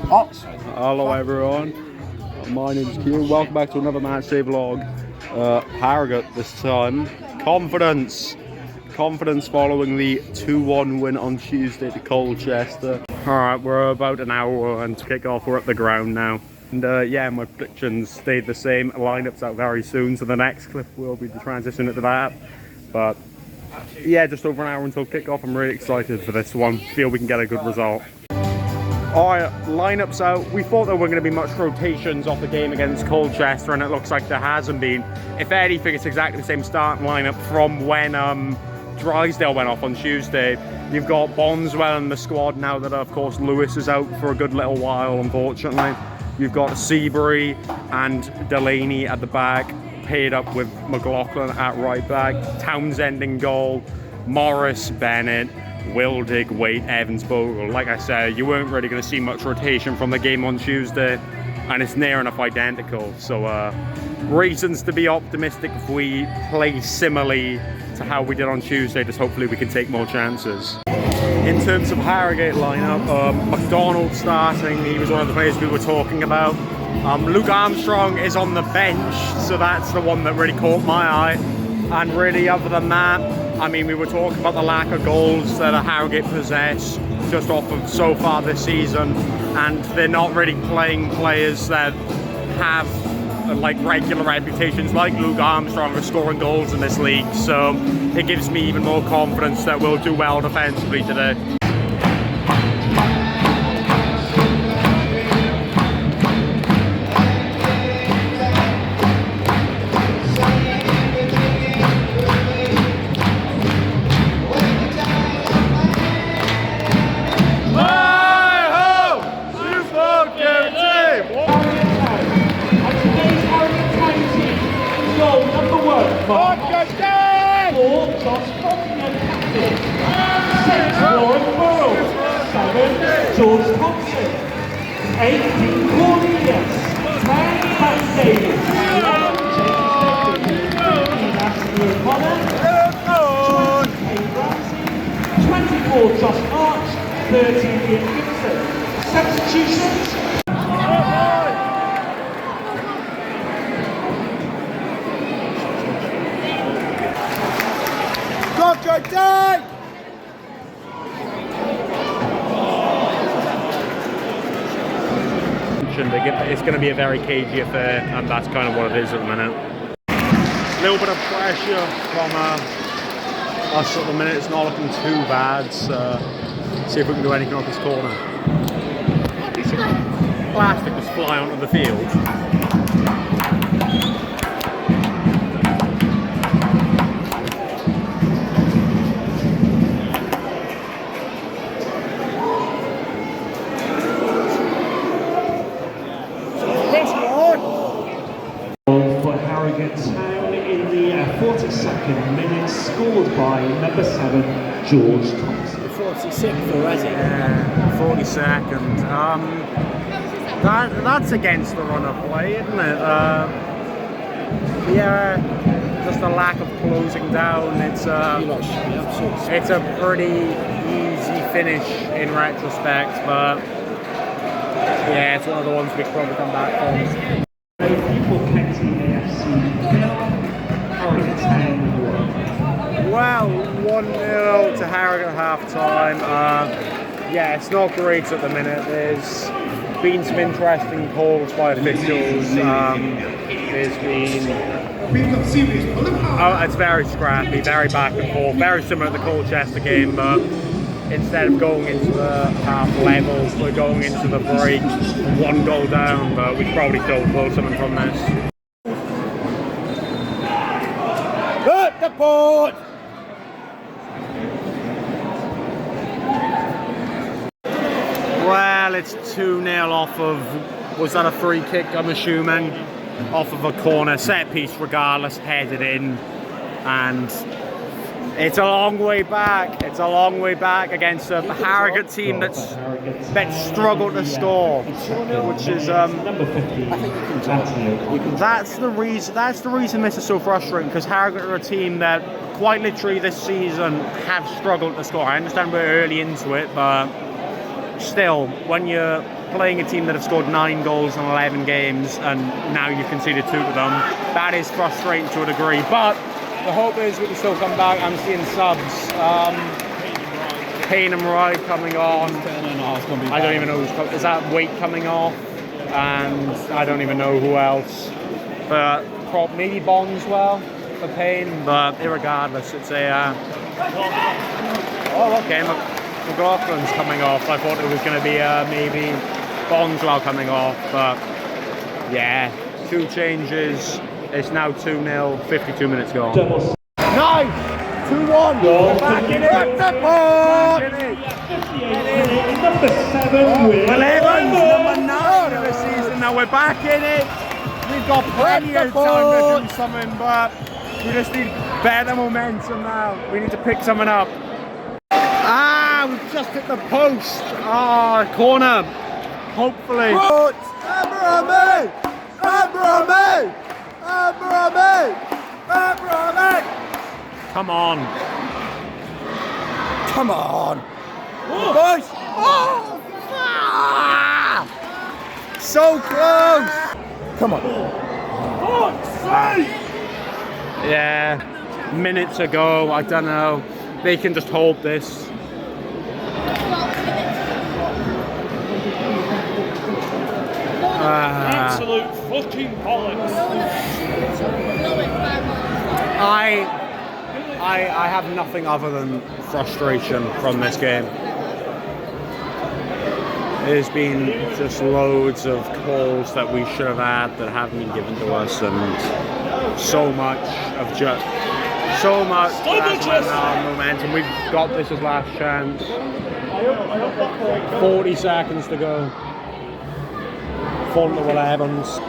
Hello everyone, my name's Kieran. Welcome back to another matchday vlog. Harrogate this time. Confidence following the 2-1 win on Tuesday to Colchester. Alright, we're about an hour and to kick off. We're at the ground now. And yeah, my predictions stayed the same. Lineup's out very soon, so the next clip will be the transition into that. But yeah, just over an hour until kick-off. I'm really excited for this one. Feel we can get a good result. Alright, lineup's out. We thought there weren't going to be much rotations off the game against Colchester, and it looks like there hasn't been. If anything, it's exactly the same starting lineup from when Drysdale went off on Tuesday. You've got Bonswell in the squad now that, of course, Lewis is out for a good little while, unfortunately. You've got Seabury and Delaney at the back, paired up with McLaughlin at right back, Townsend in goal, Morris, Bennett, Wildig, Waite, Evans, Bogle. Like I said, you weren't really going to see much rotation from the game on Tuesday, and it's near enough identical. So reasons to be optimistic if we play similarly to how we did on Tuesday. Just hopefully we can take more chances. In terms of Harrogate lineup, McDonald starting. He was one of the players we were talking about. Luke Armstrong is on the bench, so that's the one that really caught my eye. And really, other than that, I mean, we were talking about the lack of goals that Harrogate possess just off of so far this season, and they're not really playing players that have like regular reputations like Luke Armstrong for scoring goals in this league. So it gives me even more confidence that we'll do well defensively today. George Thompson, 8 Dean Cornelius, 10 Matt Davis, 11 James Davis, 15 Ashley O'Connor, 20 Kate Ramsey, 24 Josh Arch, 13 Ian Gibson. Substitutions. Go, Day! It's going to be a very cagey affair, and that's kind of what it is at the minute. A little bit of pressure from us at the minute. It's not looking too bad. So see if we can do anything off this corner. Plastic just fly onto the field. Town in the 42nd minute, scored by number 7 George Thompson. 46th already. 42nd. That's against the run of play, isn't it? Yeah, just a lack of closing down. It's a pretty easy finish in retrospect, but yeah, it's one of the ones we could probably come back from. Well, 1-0 to Harrogate at half-time. Yeah, it's not great at the minute. There's been some interesting calls by officials. There's been... it's very scrappy, very back and forth, very similar to the Colchester game, but instead of going into the half level, we're going into the break, 1 goal down, but we probably still pull something from this. At the board! Well, it's 2-0 off of, was that a free kick, I'm assuming? Off of a corner, set piece regardless, headed in, and it's a long way back. It's a long way back against a Harrogate team that's struggled to score, which is that's the reason this is so frustrating, because Harrogate are a team that quite literally this season have struggled to score. I understand we're early into it, but still, when you're playing a team that have scored 9 goals in 11 games, and now you conceded 2 to them. That is frustrating to a degree, but the hope is we can still come back. I'm seeing subs. Payne and Wright coming on. I don't even know who's... Is that Waite coming off? And I don't even know who else. But maybe Bondswell for Payne, but irregardless, it's a... Oh, okay, McLaughlin's coming off. I thought it was going to be maybe Bondswell coming off, but yeah, 2 changes. It's now 2-0, 52 minutes gone. Nice! 2-1! Goal. Back in it! The ball! Number 7 with Well, Evans, number 9 of the season. Now we're back in it. We've got plenty of time to do something, but we just need better momentum now. We need to pick something up. Ah, we've just hit the post. Ah, corner. Hopefully. Abrahami! Abrahami! Abrahami! Abrahami! Come on. Come on! Boys! Oh! Ah! So close! Come on. Yeah, minutes ago, I don't know. They can just hold this. absolute fucking bollocks. I have nothing other than frustration from this game. There's been just loads of calls that we should have had that haven't been given to us, and so much momentum. We've got this as last chance. 40 seconds to go. Fun to Will Evans.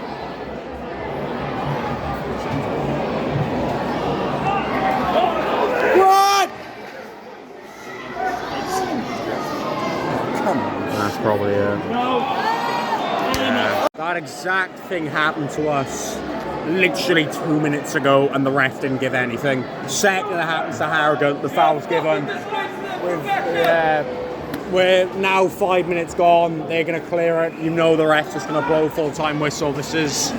What? That's probably it. Yeah. That exact thing happened to us literally 2 minutes ago, and the ref didn't give anything. Second it happens to Harrogate, the foul's given. We're now 5 minutes gone. They're going to clear it. You know the ref's just going to blow full-time whistle. This has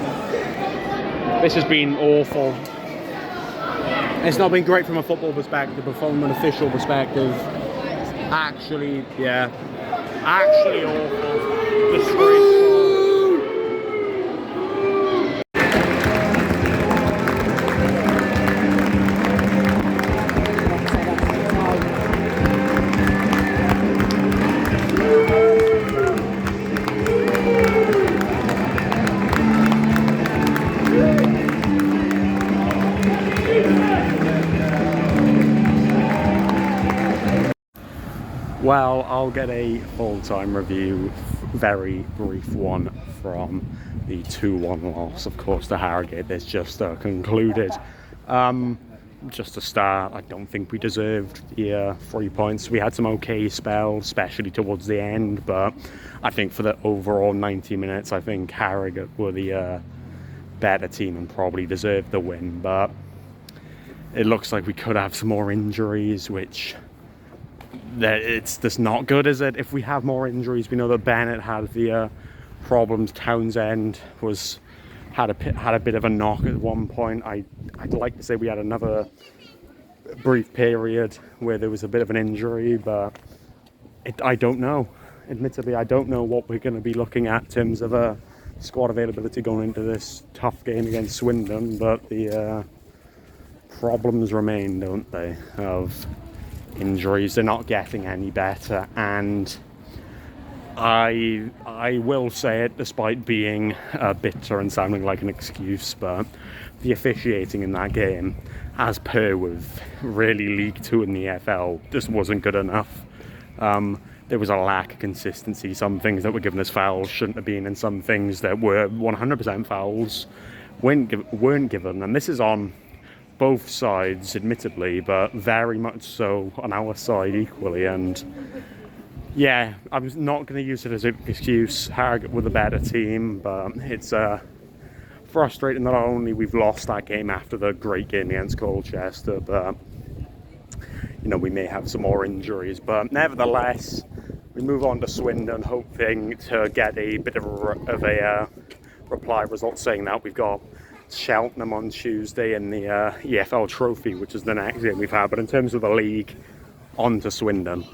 been awful. It's not been great from a football perspective, but from an official perspective, actually awful. Disgraceful. Well, I'll get a full-time review, very brief one, from the 2-1 loss, of course, to Harrogate. It's just concluded. Just to start, I don't think we deserved the 3 points. We had some okay spells, especially towards the end, but I think for the overall 90 minutes, I think Harrogate were the better team and probably deserved the win. But it looks like we could have some more injuries, which... it's just not good, is it? If we have more injuries, we know that Bennett had the problems. Townsend had a bit of a knock at one point. I'd like to say we had another brief period where there was a bit of an injury, but I don't know. Admittedly, I don't know what we're going to be looking at in terms of squad availability going into this tough game against Swindon, but the problems remain, don't they, of injuries. They're not getting any better, and I will say it, despite being bitter and sounding like an excuse, but the officiating in that game, as per with really League 2 in the EFL, just wasn't good enough. There was a lack of consistency. Some things that were given as fouls shouldn't have been, and some things that were 100% fouls weren't given, and this is on both sides, admittedly, but very much so on our side equally. And yeah, I'm not going to use it as an excuse. Harrogate were the better team, but it's frustrating that not only we've lost that game after the great game against Colchester, but you know, we may have some more injuries. But nevertheless, We move on to Swindon, hoping to get a bit of a reply result saying that we've got Cheltenham on Tuesday in the EFL Trophy, which is the next game we've had. But in terms of the league, on to Swindon.